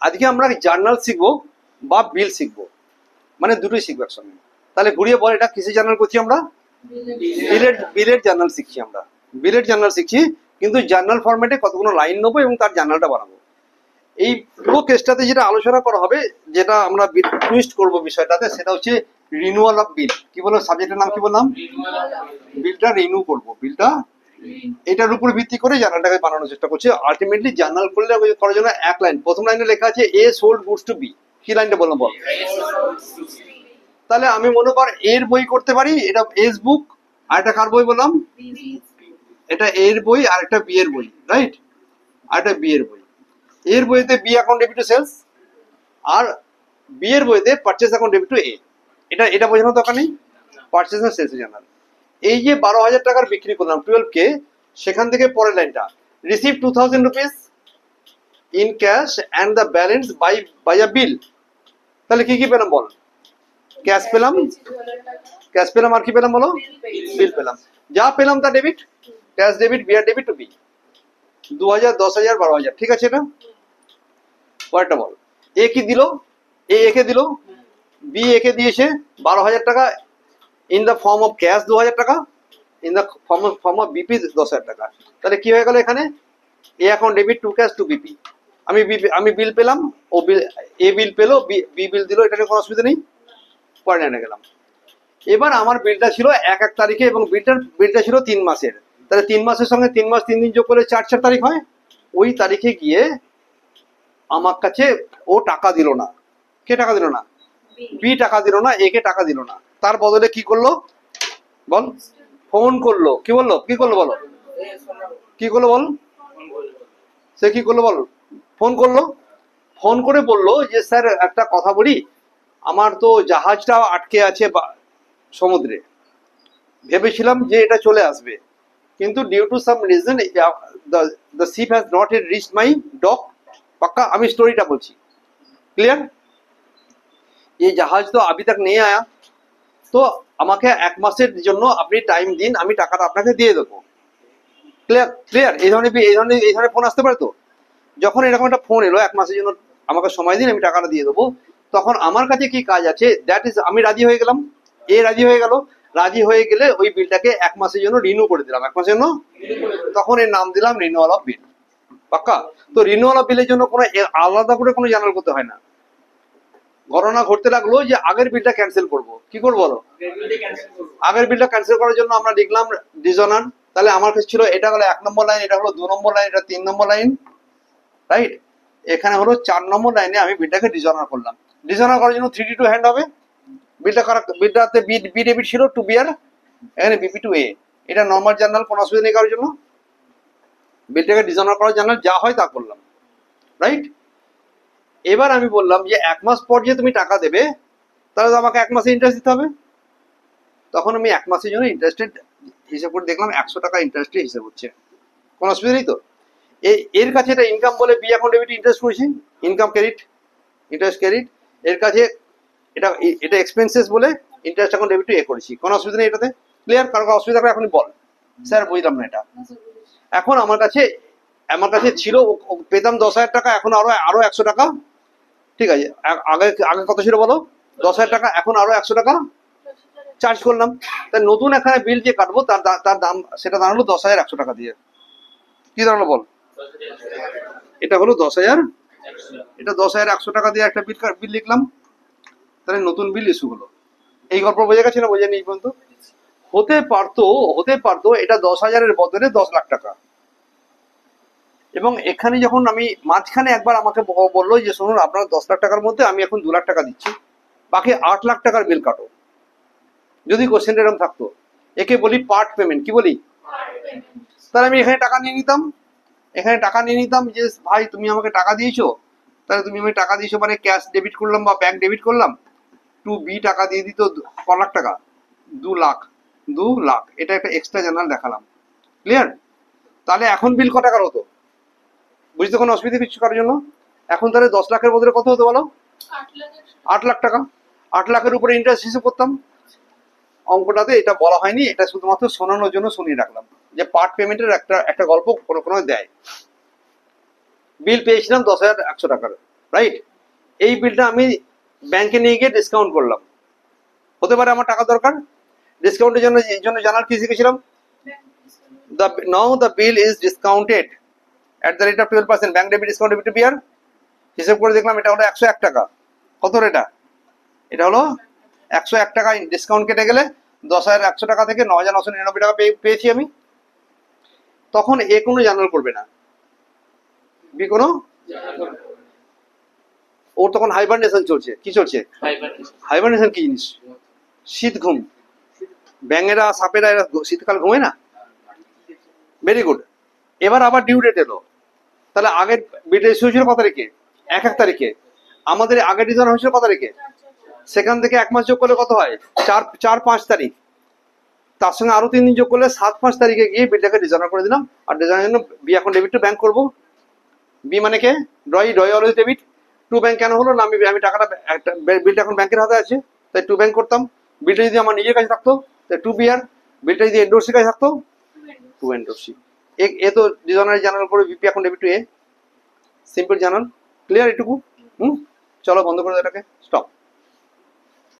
আজকে আমরা জার্নাল শিখবো বা বিল শিখবো, মানে দুটোই শিখবো একসঙ্গে। তাহলে ঘুরিয়ে বল, এটা কিসের জার্নাল করছি আমরা? বিলের জার্নাল শিখছি আমরা, বিলের জার্নাল শিখছি। কিন্তু জার্নাল ফরম্যাটে কতগুলো লাইন নেবো এবং তার জার্নালটা বানাবো। এই পুরো কেসটাতে যেটা আলোচনা করা হবে, যেটা আমরা টুইস্ট করবো বিষয়টাতে, সেটা হচ্ছে রিনিউয়াল অফ বিল। কি বলবো সাবজেক্টের নাম? কি বললাম? বিলটা রিনিউ করবো, বিলটা এটার উপর ভিত্তি করে জার্নালটাকে বানানোর চেষ্টা করছি। আলটিমেটলি জার্নাল করলে করার জন্য এক লাইন, প্রথম লাইনে লেখা আছে এ সোল্ড গুডস টু বি। কি লাইনটা বললাম বল? তাহলে আমি মনে কর এর বই করতে পারি, এটা এস বুক, আর এটা কার বই বললাম? এটা এর বই, আর একটা বি এর বই, রাইট? আর একটা বি এর বই। এর বইতে B account debit to sales, আর বি এর বইতে purchase account debit to A. এটা বোঝানোর দরকার নেই। পারচেজ আর সেলস জার্নাল। এই যে 12,000 টাকার বিক্রি করলাম 12K, সেখান থেকে পরের লাইনটা receive 2,000 rupees in cash and the balance by a bill. তাহলে কি কি পেলাম বল? ক্যাশ পেলাম, ক্যাশ পেলাম, আর কি পেলাম বলো? বিল পেলাম। যা পেলাম তা ডেবিট, ক্যাশ ডেবিট, বি আর ডেবিট টু বি। 2,000, 10,000, 12,000, ঠিক আছে। এটা পরেরটা বল। এ কি দিল? একে দিল, বি একে দিয়েছে 12,000 টাকা in the form of cash, 2,000 টাকা in the form of BP, 10,000 টাকা। তাহলে কি হয়ে গেল এখানে? A account debit to cash to BP. আমি বিল পেলাম, ও বিল, এ বিল পেলো, বি বিল দিল, এটা নিয়ে কোনো অসুবিধা নেই। পরে নিয়ে গেলাম। এবার আমার বিলটা ছিল 1 তারিখে এবং বিলটা ছিল 3 মাসের। তাহলে 3 মাসের সঙ্গে 3 মাস 3 দিন যোগ করলে 4 তারিখ হয়। ওই তারিখে গিয়ে আমার কাছে ও টাকা দিল না। কে টাকা দিল না? বি টাকা দিল না, একে টাকা দিল না। তার বদলে কি করলো বল? ফোন করলো। কি বললো? কি করলো বলো? কি করলো বল? সে কি করলো বল? ফোন করলো। ফোন করে বললো যে স্যার একটা কথা বলি, আমার তো জাহাজটা আটকে আছে সমুদ্রে, ভেবেছিলাম যে এটা চলে আসবে, কিন্তু due to some reason the ship has not yet reached my dock. পাক্কা আমি স্টোরিটা বলছি, ক্লিয়ার? ये जहाज तो अभी तक नहीं आया, तो আমাকে 1 মাসের জন্য আপনি টাইম দিন, আমি টাকাটা আপনাকে দিয়ে দেবো। ক্লিয়ার? ক্লিয়ার? এই ধরনের ফোন আসতে পারে। তো যখন এরকম একটা ফোন এলো 1 মাসের জন্য আমাকে সময় দিন, আমি টাকাটা দিয়ে দেবো, তখন আমার কাছে কি কাজ আছে? দ্যাট ইজ, আমি রাজি হয়ে গেলাম, এ রাজি হয়ে গেল। রাজি হয়ে গেলে ওই বিলটাকে 1 মাসের জন্য রিনিউ করে দিলাম, 1 মাসের জন্য। তখন এর নাম দিলাম রিনিউয়াল অফ বিল। পাক্কা? তো রিনিউয়াল অফ বিলের জন্য কোনো আলাদা করে কোনো জার্নাল করতে হয় না। ঘটনা ঘটতে লাগলো যে আগের বিলটা ক্যান্সেল করব। কি করবো বলো? আগের বিলটা ক্যান্সেল করার জন্য আমরা লিখলাম ডিজনার। তাহলে আমার কাছে ছিল, এটা হলো 1 নম্বর লাইন, এটা হলো 2 নম্বর লাইন, এটা 3 নম্বর লাইন, রাইট? এখানে হলো 4 নম্বর লাইনে আমি বিলটাকে ডিজনার করলাম। ডিজনার করার জন্য 3D টু হ্যান্ড হবে। বিলটাতে বি ডেবিট ছিল টু বি, আর এখানে বিপি টু এ। এটা নর্মাল জার্নাল, কোনো অসুবিধা নেই কারোর জন্য। বিলটাকে ডিজনার করার জার্নাল যা হয় তা করলাম, রাইট? এবার আমি বললাম যে 1 মাস পর যে তুমি টাকা দেবে, তাহলে তো আমাকে 1 মাসে ইন্টারেস্ট দিতে হবে। তখন আমি 1 মাসের জন্য ইন্টারেস্টেড হিসাব করে দেখলাম 100 টাকা ইন্টারেস্টের হিসাব হচ্ছে, কোনো অসুবিধা নেই তো। এর কাছে এটা ইনকাম বলে বি অ্যাকাউন্ট ডেবিট ইন্টারেস্ট করেছি, ইনকাম ক্রেডিট, ইন্টারেস্ট ক্রেডিট। এর কাছে এটা এক্সপেন্সেস বলে ইন্টারেস্ট অ্যাকাউন্ট ডেবিট টু এ করেছি, কোনো অসুবিধা নেই এটাতে। ক্লিয়ার? কারো অসুবিধা করে এখন বল, স্যার বুঝলাম না এটা। এখন আমার কাছে ছিল, পেতাম 10,000 টাকা, এখন আরো 100 টাকা, ঠিক আছে। আগে কত ছিল বলো? 10,000 টাকা, এখন আরো 100 টাকা চার্জ করলাম। তাই নতুন এখানে বিল যে কাটবো তার দাম সেটা দাঁড়ালো 10,100 টাকা দিয়ে। কি দাঁড়ালো বল? এটা হলো 10,000, এটা 10,100 টাকা দিয়ে একটা বিল লিখলাম। তাহলে নতুন বিল ইস্যু হলো। এই গল্প বোঝা গেছে না? বোঝেনি এই পর্যন্ত? হতে পারতো এটা 10,000-এর বদলে 10 লাখ টাকা। এবং এখানে যখন আমি মাঝখানে একবার আমাকে বললো যে শুনুন, আপনার 10 লাখ টাকার মধ্যে আমি এখন 2 লাখ টাকা দিচ্ছি, বাকি 8 লাখ টাকার বিল কাটো। যদি কোশ্চেন এরকম থাকতো, একে বলি পার্ট পেমেন্ট। কি বলি? তাহলে আমি এখানে টাকা নিয়ে নিতাম, যে ভাই তুমি আমাকে টাকা দিয়েছো, তাহলে তুমি আমাকে টাকা দিয়েছো মানে ক্যাশ ডেবিট করলাম বা ব্যাংক ডেবিট করলাম, টু বি টাকা দিয়ে দিত ক লাখ টাকা, 2 লাখ। এটা একটা এক্সট্রা জার্নাল দেখালাম। ক্লিয়ার? তাহলে এখন বিল ক টাকার হতো? বুঝতে কোনো অসুবিধা কিছু করার জন্য? এখন তাহলে 10 লাখের বদলে কত হতো বলো? 8 লাখ টাকা। 8 লাখের উপরে ইন্টারেস্ট হিসেব করতাম। অঙ্কটাতে এটা বলা হয়নি, এটা শুধুমাত্র শোনানোর জন্য শুনিয়ে রাখলাম যে পার্ট পেমেন্টের একটা গল্প কোনো দেয়। বিল পেয়েছিলাম 10,100 টাকার, রাইট? এই বিলটা আমি ব্যাংকে নিয়ে গিয়ে ডিসকাউন্ট করলাম, হতে পারে আমার টাকা দরকার, ডিসকাউন্টের জন্য এই জন্য জানার কি শিখেছিলাম, the bill is discounted at the rate of 12%, bank debit discount debit B R. হিসেব করে দেখলাম এটা হলো 101 টাকা। কত রেটা? এটা হলো 101 টাকা, ডিসকাউন্ট কেটে গেলে 10,100 টাকা থেকে 9,999 টাকা পেয়েছি আমি। তখন এ কোনো জার্নাল করবে না, বি কোনো, ওর তখন হাইবারনেশন চলছে। কি চলছে? হাইবারনেশন কি জিনিস? শীত ঘুম। ব্যাঙেরা সাপেরা এরা শীতকাল ঘুমে না। Very good. এবার আবার ডিউ ডেট এলো, তাহলে আগের বিলটা ইস্যু হয়েছিল কত তারিখে? 1 আমাদের আগের ডিজাইন হয়েছিল কত তারিখে? সেখান থেকে 1 মাস যোগ করলে কত হয়? 4-5 তারিখ। তার সঙ্গে আরো 3 দিন যোগ করলে 7-5 তারিখে গিয়ে বিলটাকে ডিজাইন করে দিলাম। আর ডিজাইনের জন্য বি এখন ডেবিট টু ব্যাংক করবো। বি মানে কে? Draw always debit. To bank কেন হলো না? আমি টাকাটা বিলটা এখন ব্যাংকের হাতে আছে, তাই টু ব্যাংক করতাম। বিলটা যদি আমার নিজের কাছে থাকতো তাই টু বিআর, বিলটা যদি এন্ডোর্সির কাছে থাকতো টু এন্ডোর্সি। এ তো ডিজাইনারি জার্নাল করে বিপি এখন debit to A, simple journal. Clear এটুকু? চলো বন্ধ করে দাও এটাকে, স্টপ।